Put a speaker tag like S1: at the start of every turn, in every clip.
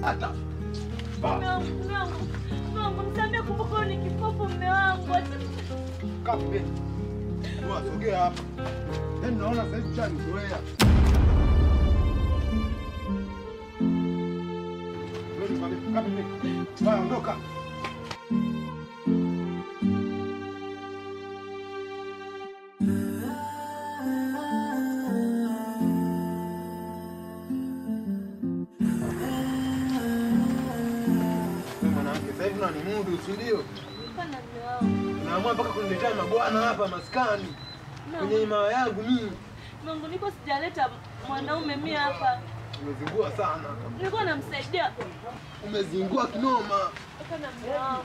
S1: Hata.
S2: Mume wangu, msamee kumbuka ni kipofu mume wangu.
S1: Kape. Wewe sogea hapa. Yaani naona sasa hivi chani zoea. Wewe kape. Wewe ondoka. Sasa hivi ni mundu, si ndio?
S2: Hapana mume wangu.
S1: Naamua mpaka kuniletea mabwana hapa maskani. Kwenye imaa yangu mimi.
S2: Mungu niko sijaleta mwanaume mimi hapa.
S1: Umezingua sana.
S2: Nilikuwa namsaidia.
S1: Umezingua kinoma.
S2: Hapana mume wangu.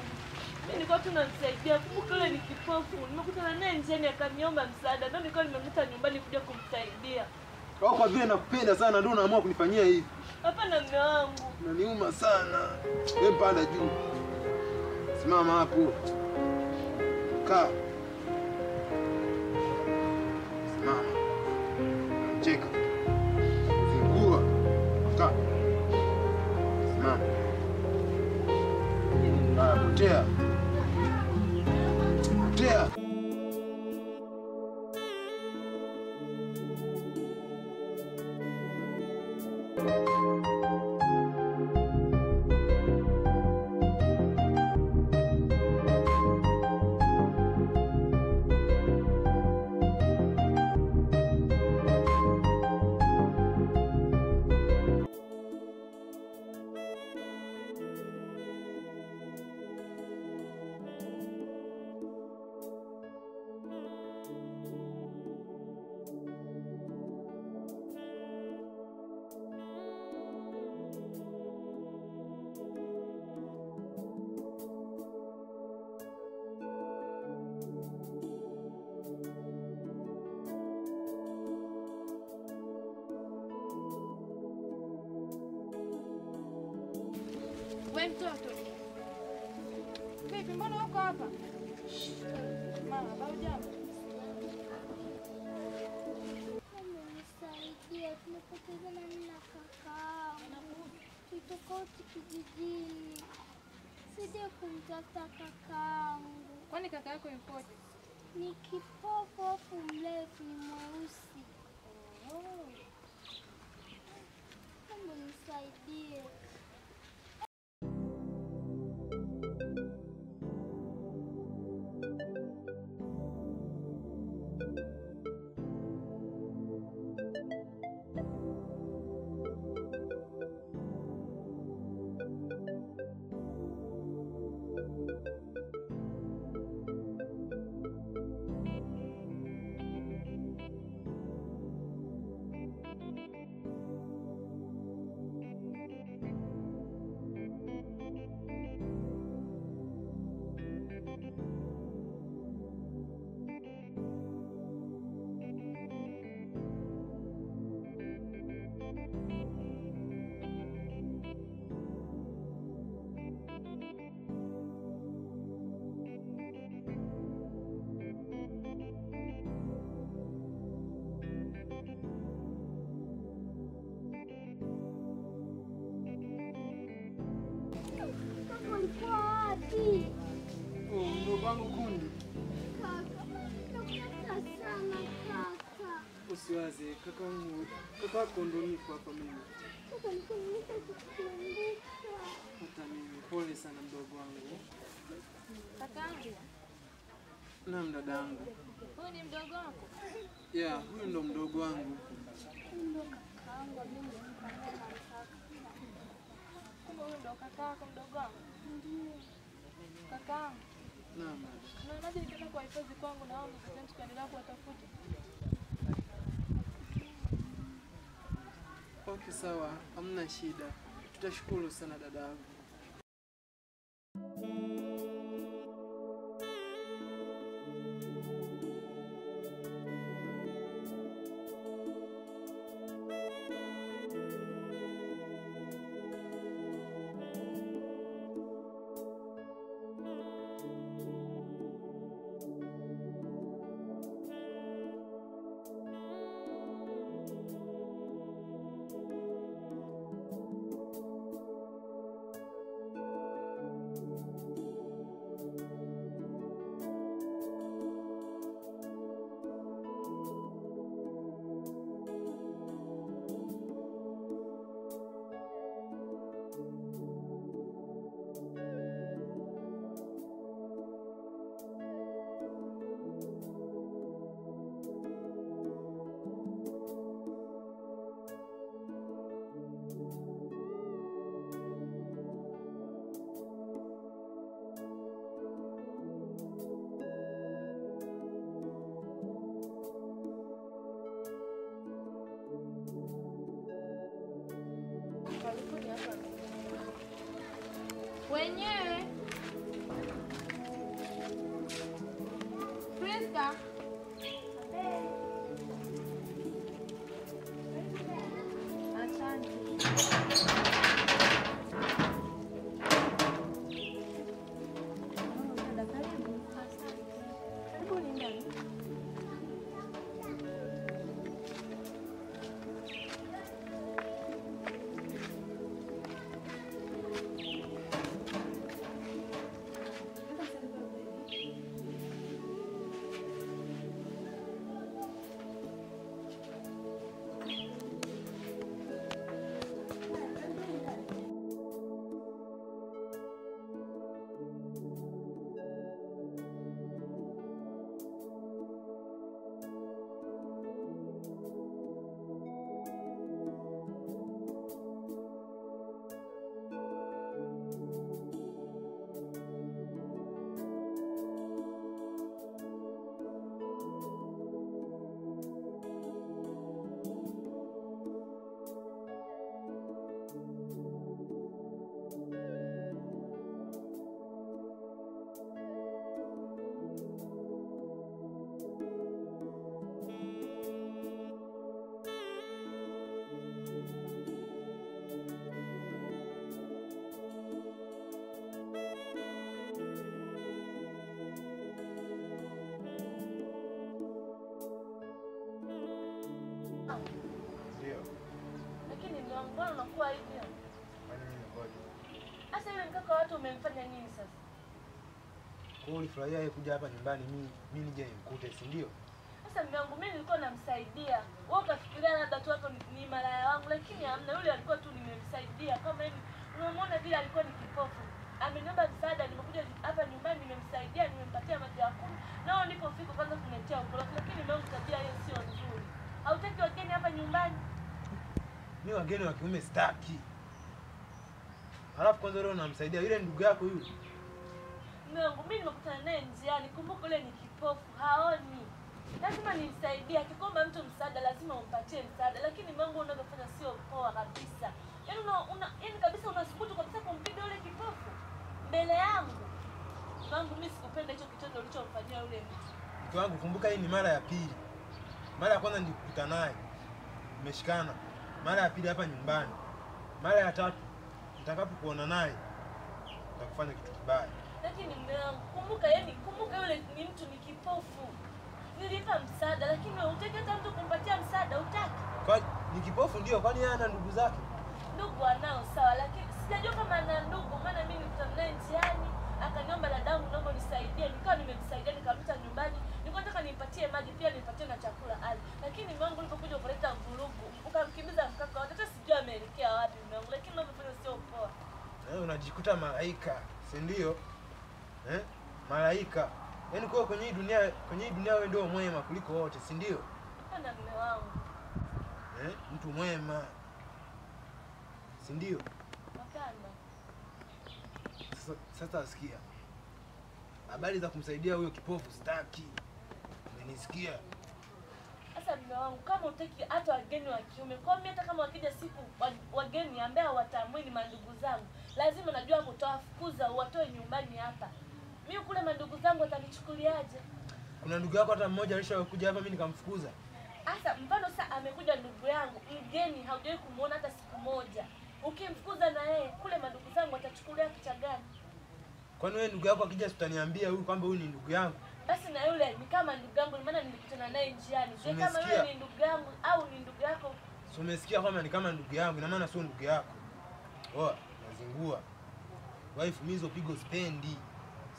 S2: Mimi nilikuwa tu namsaidia. Kumbuka yule ni kipofu. Nimekutana naye njiani akaniomba msaada. Ndio nilikuwa nimemleta nyumbani kuja kumsaidia.
S1: Kwa vile nakupenda sana ndio unaamua kunifanyia hivi.
S2: Hapana mume wangu.
S1: Unaniuma sana. Wewe panda juu. Simama hapo. Kaa. Simama. Cheka. Zingua. Kaa. Simama. Potea. Potea.
S3: Wewe mtoto. Vipi mbona uko hapa? Mama, bado jambo.
S4: Nisaidia, tumepotezana mimi na kakaangu. Tulitokauti kijijini. Sije kumtafuta kakaangu.
S3: Kwani kaka yako yupoje?
S4: Ni kipofu afu mrefu ni mweusi. Kama nisaidie.
S1: Ndugu wangu Kundi.
S4: Kaka, nakutafuta sana kaka.
S1: Usiwaze, kakako ndo niko hapa mimi.
S4: Kaka, nikukumbuka kukumbuka.
S1: Hata mimi, pole sana mdogo wangu.
S3: Kakaangu.
S1: Naam dadangu.
S3: Huyu ni mdogo wako?
S1: Yeah, huyu ndo mdogo wangu.
S4: Ndo kakaangu mimi nimefanya na kaka.
S3: Kumbe huyu ndo kakaako mdogo wako?
S4: Ndio.
S3: Kakaangu.
S1: Naam.
S3: Unaonaje nikienda kwa hifadhi kwangu na wao mzee tukaendelea kuwatafuta?
S1: Okay, sawa, hamna shida. Tutashukuru sana dadangu.
S3: Wenyewe. Priska. Asante.
S1: Ndio.
S2: Lakini ndio mbona unakuwa hivyo?
S1: Kwani mimi ngoja.
S2: Sasa yule mkaka watu umemfanya nini sasa?
S1: Kwa hiyo ulifurahia yeye kuja hapa nyumbani mimi nije nimkute, si ndio?
S2: Sasa mume wangu mimi nilikuwa namsaidia. Wewe ukafikiria labda tu hapo ni malaya wangu, lakini hamna, yule alikuwa tu nimemsaidia. Kama hivi unamwona vile alikuwa ni kipofu. Ameniomba msaada, nimekuja hapa nyumbani nimemsaidia, nimempatia maji ya kunywa. Nao nilipofika kwanza kuniletea ukorofi, lakini mume wangu tabia hiyo sio nzuri. Hautaki wageni hapa nyumbani?
S1: Mimi wageni wa kiume sitaki. Halafu kwanza leo unamsaidia yule ndugu yako yule.
S2: Mume wangu mimi nimekutana naye njiani, kumbuka yule ni kipofu, haoni. Lazima nimsaidie. Akikomba mtu msaada lazima umpatie msaada, lakini mambo unavyofanya sio poa kabisa. Yaani kabisa unasubutu kabisa kumpiga yule kipofu mbele yangu. Mangu mimi sikupenda hicho kitendo ulichomfanyia yule mtu.
S1: Mke wangu, kumbuka hii ni mara ya pili. Mara ya kwanza nilikutana naye. Tumeshikana. Mara ya pili hapa nyumbani. Mara ya tatu nitakapokuona naye nitakufanya kitu kibaya.
S2: Lakini mume wangu, kumbuka yule ni mtu ni kipofu. Nilipa msaada, lakini wewe hutaki hata mtu kumpatia msaada, hutaki.
S1: Kwa ni kipofu ndio, kwani yeye ana ndugu zake?
S2: Ndugu anao sawa, lakini sijajua kama ana ndugu, maana mimi nilikutana naye njiani, akaniomba dadangu naomba nisaidie, nikawa nimemsaidia, nikamta nyumbani, nilikuwa nataka nimpatie maji pia nimpatie na chakula ali. Lakini mume wangu ulipokuja ukaleta vurugu, ukamkimbiza mkaka wote, hata sijui ameelekea wapi mume wangu, lakini unavyofanya sio poa.
S1: Unajikuta malaika, si ndio? Malaika. Yaani kwa kwenye hii dunia wewe ndio mwema kuliko wote, si ndio?
S2: Hapana mume wangu.
S1: Mtu mwema. Si ndio?
S2: Hapana.
S1: Sasa sikia. Habari za kumsaidia huyo kipofu sitaki. Umenisikia?
S2: Sasa mume wangu, kama utaki hata wageni wa kiume, kwa mimi hata kama wakija siku wageni ambao watamwini mandugu zangu, lazima najua kutowafukuza uwatoe nyumbani hapa. Mimi kule mandugu zangu watanichukuliaje?
S1: Kuna ndugu yako hata mmoja alishakuja hapa mimi nikamfukuza?
S2: Sasa mfano sasa amekuja ndugu yangu, mgeni haujawahi kumuona hata siku moja. Ukimfukuza na yeye, kule mandugu zangu watachukulia kicha gani?
S1: Kwani wewe ndugu yako akija tutaniambia huyu kwamba huyu ni ndugu yangu?
S2: Basi na yule ni kama ndugu yangu, maana nilikutana naye njiani. Je, kama wewe ni ndugu yangu au ni ndugu yako?
S1: Si umesikia kwamba ni kama ndugu yangu, ina maana sio ndugu yako. Nazingua. Wife mimi hizo pigo spendi.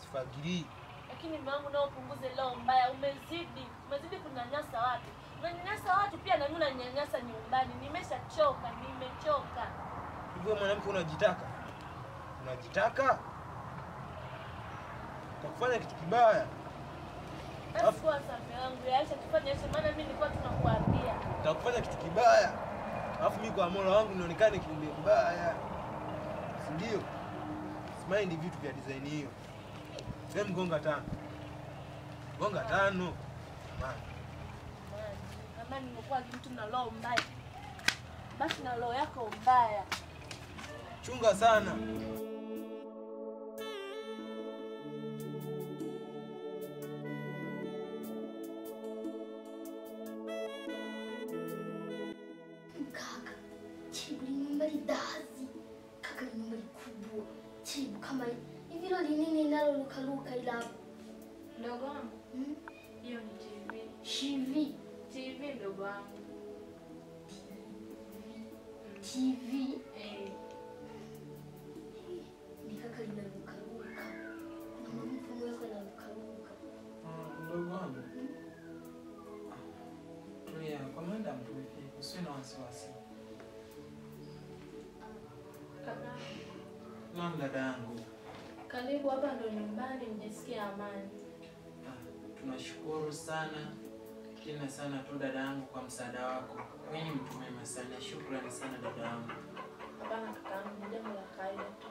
S1: Sifagiri.
S2: Lakini mume wangu nao punguze leo mbaya, umezidi kunyanyasa watu. Unanyanyasa watu pia na mimi unanyanyasa nyumbani. Nimechoka.
S1: Hivyo mwanamke unajitaka? Utakufanya kitu kibaya.
S2: Basi kwa mume wangu, acha tufanye hicho, maana mimi nilikuwa tunakuambia.
S1: Utakufanya kitu kibaya. Alafu mimi kwa moyo wangu nionekane kiumbe mbaya. Si ndio? Smile vitu vya design hiyo. Sema gonga 5. Gonga 5.
S2: Kama nimekuwa mtu na roho mbaya. Basi na roho yako mbaya.
S1: Chunga sana.
S4: Kaka, Chibu ni nyumba lidazi. Kaka ni nyumba kubwa. Chibu kama hivi hilo linini linalorukaruka ila
S3: Mdogo wangu, hiyo ni TV.
S4: TV.
S3: TV mdogo wangu.
S4: TV.
S3: Eh,
S4: Ni kaka linarukaruka. Na mfumo wako unarukaruka.
S1: Mdogo wangu. Tulia, kwa muda tumefika. Usiwe na wasiwasi.
S3: kaka,
S1: Naam dada yangu.
S3: karibu hapa ndo nyumbani, mjisikie amani.
S1: Tunashukuru sana. Tena sana tu dada yangu kwa msaada wako. Wewe ni mtu mwema sana. Shukrani sana dada yangu.
S3: Hapana kaka, ni jambo la kawaida tu.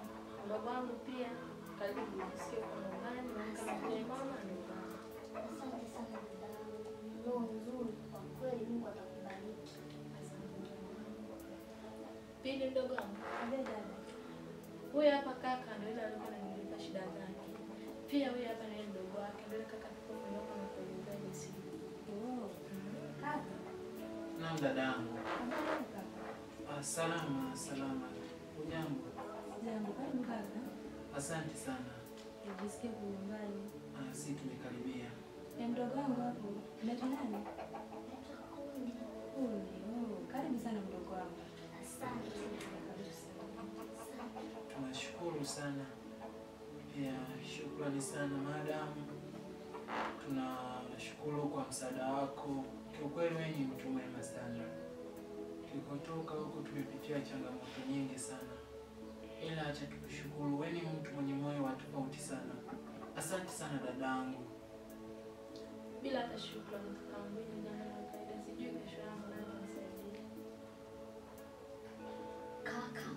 S3: Mdogo wangu pia, karibu mjisikie kwa nyumbani, na kama vile mama nyumbani.
S4: Asante sana dadangu. Roho nzuri kwa kweli, Mungu atakubariki.
S3: Pili mdogo wangu, huyu hapa kaka ndio yule alikuwa ananipa shida zake. Pia huyu hapa ni mdogo wake, ndio kaka tuko hapa na kueleza jinsi.
S1: Naam dada yangu. Salama, salama. Ujambo?
S5: Jambo, karibu kaka.
S1: Asante sana.
S5: Nijisikie kwa nyumbani.
S1: Si tumekaribia.
S5: Mdogo wangu hapo, unaitwa nani? Karibu sana mdogo wangu.
S4: Asante.
S1: Tunashukuru sana. Pia shukrani sana madam. Tunashukuru kwa msaada wako. Kiukweli wewe ni mtu mwema sana. Tulikotoka huko tumepitia changamoto nyingi sana. Ila acha tukushukuru, wewe ni mtu mwenye moyo wa tofauti sana. Asante sana dadangu.
S3: Bila hata shukrani kakaangu, ni jambo la kawaida, sijui kesho yangu nani anisaidia.
S4: Kaka,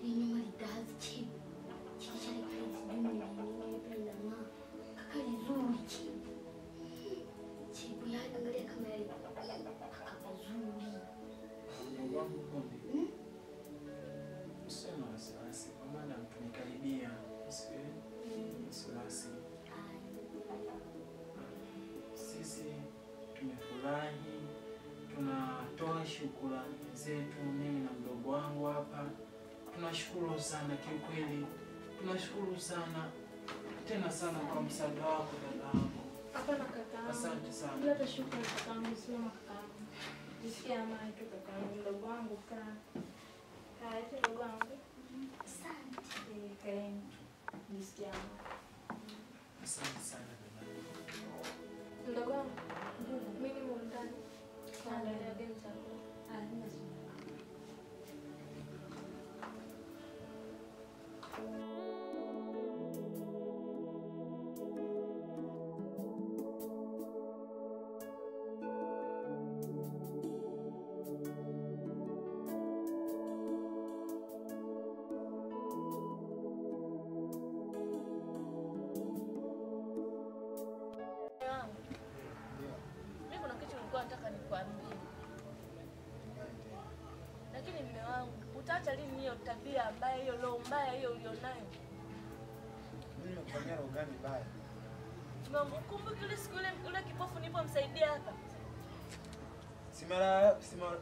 S4: ni nyumba lidazi Chibu. Chikichali kale sijui ni nini pia inang'aa. Kaka lizuri Chibu. Chibu yani angalia kama yale. Kaka vizuri.
S1: Mungu wangu kumbe. Usema wasiwasi, kwa maana tumekaribia. Usiwe wasiwasi. Sisi tumefurahi, tunatoa shukrani zetu, mimi na mdogo wangu hapa. Tunashukuru sana kiukweli. Tunashukuru sana tena sana kwa msaada wako dadangu.
S3: Hapana kakaangu.
S1: Asante sana.
S3: Bila hata shukrani kakaangu, sio kakaangu. Jisikie amani tu kakaangu, mdogo wangu kaa. Kaa eti mdogo wangu.
S4: Asante.
S3: Kaeni. Jisikie amani.
S1: Asante sana dadangu.
S3: Mdogo wangu, mimi nimo ndani. Naandalia game chakula.
S5: Nina shida.
S2: Mimi kuna kitu nilikuwa nataka nikwambie. Lakini mume wangu, utaacha lini hiyo tabia mbaya, hiyo roho mbaya hiyo ulionayo?
S1: Mimi nimekufanyia roho gani mbaya?
S2: Mungu, kumbuka ile siku ile kipofu nilipomsaidia hapa.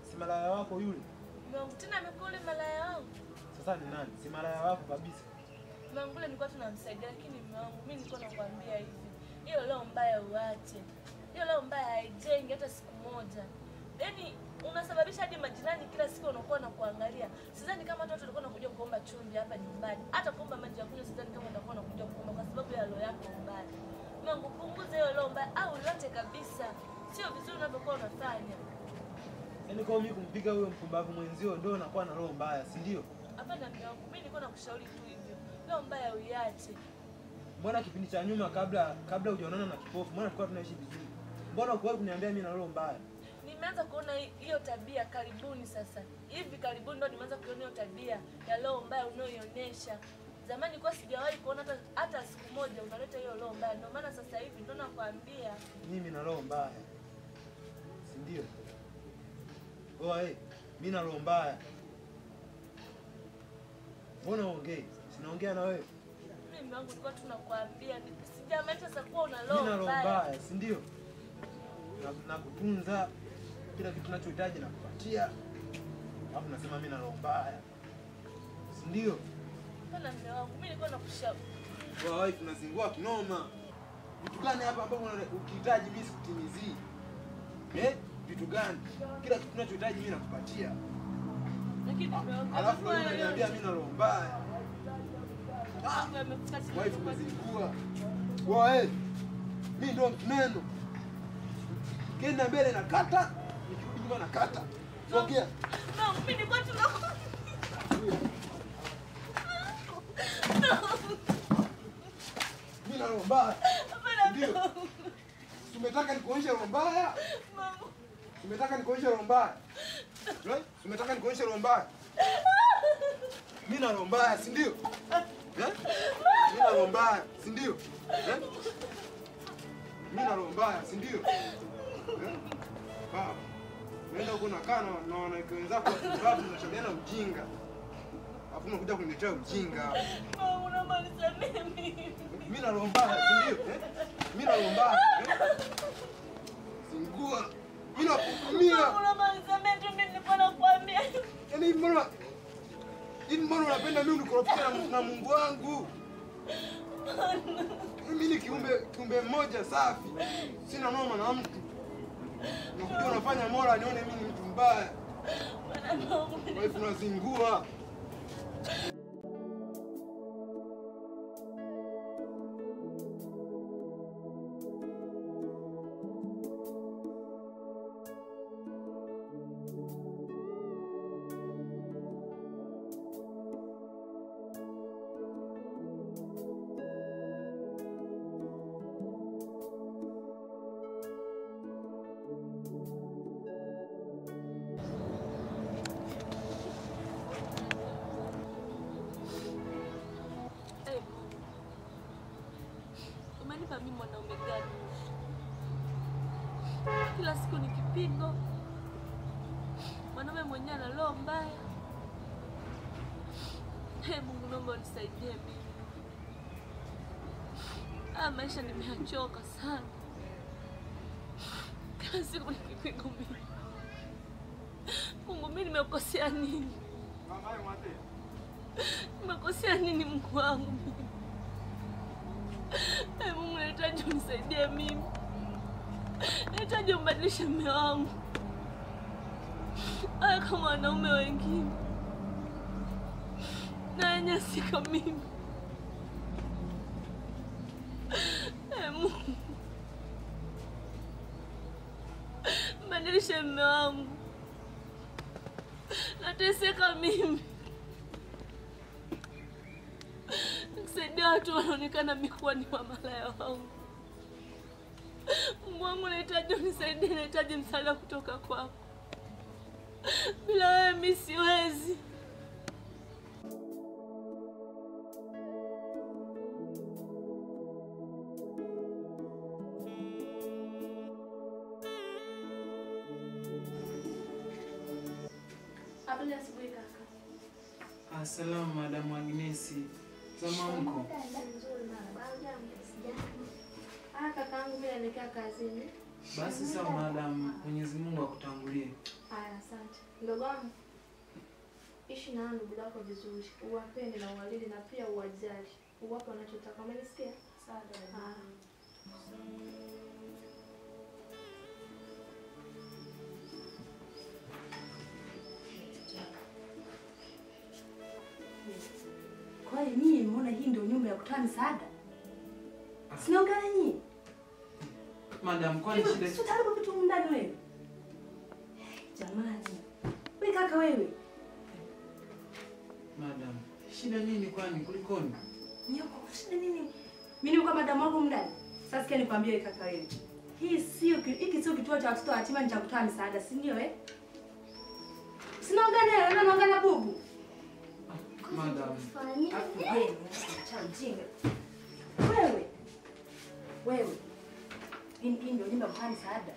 S1: Si malaya wako yule?
S2: Mungu, tena amekuwa yule malaya wangu.
S1: Sasa ni nani? Si malaya wako kabisa.
S2: Mungu, yule nilikuwa tunamsaidia, lakini mume wangu, mimi nilikuwa nakwambia hivi. Hiyo roho mbaya uache. Hiyo roho mbaya haijengi hata siku moja. Yaani unasababisha hadi majirani kila siku wanakuwa na kuangalia. Sidhani kama watu walikuwa wanakuja kuomba chumvi hapa nyumbani. Hata kuomba maji ya kunywa sidhani kama watakuwa wanakuja kuomba kwa sababu ya roho yako mbaya. Mungu, punguza hiyo roho mbaya au uache kabisa. Sio vizuri unavyokuwa unafanya.
S1: Yaani kwa mimi kumpiga huyo mpumbavu mwenzio ndio unakuwa na roho mbaya, si ndio?
S2: Hapana mume wangu, mimi nilikuwa nakushauri tu hivyo. Roho mbaya uiache.
S1: Mbona kipindi cha nyuma kabla hujaonana na kipofu, mbona tulikuwa tunaishi vizuri? Mbona ukuwahi kuniambia mimi na roho mbaya?
S2: Nimeanza kuona hiyo tabia karibuni sasa. Hivi karibuni ndo nimeanza kuona hiyo tabia ya roho mbaya unayoionyesha. Zamani kwa sijawahi kuona hata siku moja unaleta hiyo roho mbaya. Ndio maana sasa hivi ndo nakwambia.
S1: Mimi na roho mbaya. Si ndio? Mimi na roho mbaya. Mbona ongei? Sinaongea na wewe.
S2: Mimi wangu nilikuwa tunakuambia sijamaanisha sasa kuwa una
S1: Mimi na roho mbaya, si ndio? Na kutunza kila kitu tunachohitaji na kupatia. Alafu nasema mimi na roho mbaya. Si ndio?
S2: Pana mume wangu, mimi nilikuwa nakushauri.
S1: Wewe tunazingua kinoma. Vitu gani hapa ambapo ukihitaji mimi sikutimizii? Vitu gani? Kila kitu tunachohitaji mimi nakupatia.
S2: Lakini mume wangu,
S1: alafu wewe unaniambia mimi na roho mbaya. Wife umezingua. Wewe mimi ndo mneno. Kenda mbele na kata, nikirudi nyuma na kata. Sogea.
S2: No, mimi nilikuwa tunakuambia.
S1: Mimi na roho mbaya. Ndio. Tumetaka nikuonyeshe roho mbaya.
S2: Mama.
S1: Tumetaka nikuonyeshe roho mbaya. Tumetaka nikuonyeshe roho mbaya. Mimi na roho mbaya, si ndio? Mimi na roho mbaya, si ndio? Mimi na roho mbaya, si ndio? Baba. Nenda huko nakaa na wanawake wenzako sababu tunashauriana ujinga. Alafu unakuja kuniletea ujinga.
S2: Mama, unamaliza mimi.
S1: Mimi na roho mbaya, si ndio? Mimi na roho mbaya. Singua. Mimi nakutumia.
S2: Mama, unamaliza mimi nilikuwa nakuambia.
S1: Yaani mbona unapenda mimi unikorofisha na Mungu wangu? Mimi ni kiumbe mmoja safi. Sina noma na mtu. Nakuja unafanya mola nione mimi ni mtu mbaya. Wewe unazingua.
S2: Umenipa mimi mwanaume gani? Kila siku ni kipigo. Mwanaume mwenyewe ana roho mbaya. Mungu naomba unisaidie mimi. Maisha nimeachoka sana. Kila siku ni kipigo mimi. Mungu, mimi nimekosea nini? Nimekosea nini Mungu wangu? Mungu, nahitaji unisaidie mimi. Nahitaji umbadilishe mume wangu. Kama wanaume wengine. Na yenye sika mimi. Mungu. Mbadilishe mume wangu. Nateseka mimi. Nisaidie watu wanaonekana mimi kuwa ni wamalaya wangu. Mungu wangu, nahitaji unisaidie, nahitaji msaada kutoka kwako. Bila wewe mimi siwezi.
S3: Habari asubuhi kaka.
S6: Asalamu Madam Agnesi. Zamamko.
S3: Kakaangu mimi naelekea kazini.
S6: Basi sawa Madam, Mwenyezi Mungu akutangulie.
S3: Haya, asante. Ndugu wangu, ishi na ndugu zako vizuri. Uwapende na uwalinde na pia uwajali. Uwape wanachotaka. Umenisikia? Sawa dada.
S5: Kwa hiyo nyinyi mmeona hii ndio nyumba ya kutoa msaada? Sinaongea nyinyi.
S6: Madam, kwani shida?
S5: Sio taribu vitu ndani wewe. Jamani. Wewe kaka wewe.
S6: Madam, shida nini kwani kulikoni?
S5: Nyoko, shida nini? Mimi ni kama madam wangu ndani. Sasa sikia nikwambie kaka wewe. Hiki sio kituo cha watoto yatima, ni cha kutoa msaada, si ndio Sinaongea naye, naongea na bubu.
S6: Madam.
S5: Hii ndio nyumba ya msaada.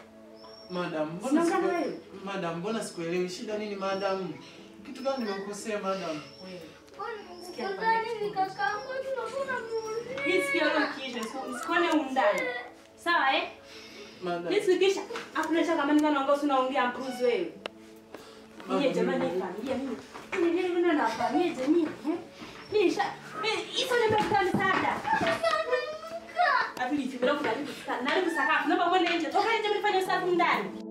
S6: Madam, mbona sikuelewi shida nini madam? Kitu gani nimekukosea madam?
S4: Kwa nini kakaangu tunakuna muuliza?
S5: Hii sikio leo kisha, usikone umndani. Sawa eh?
S6: Madam.
S5: Hii sikisha, hakuna cha kama ningana ngao unaongea mpuzi wewe. Nije jamani familia mimi. Mimi ndio na familia jamii. Mimi hizo ndio mtani sana. Afili chumba kuna nini sakafu. Naomba mwende nje. Toka nje mfanye usafi ndani.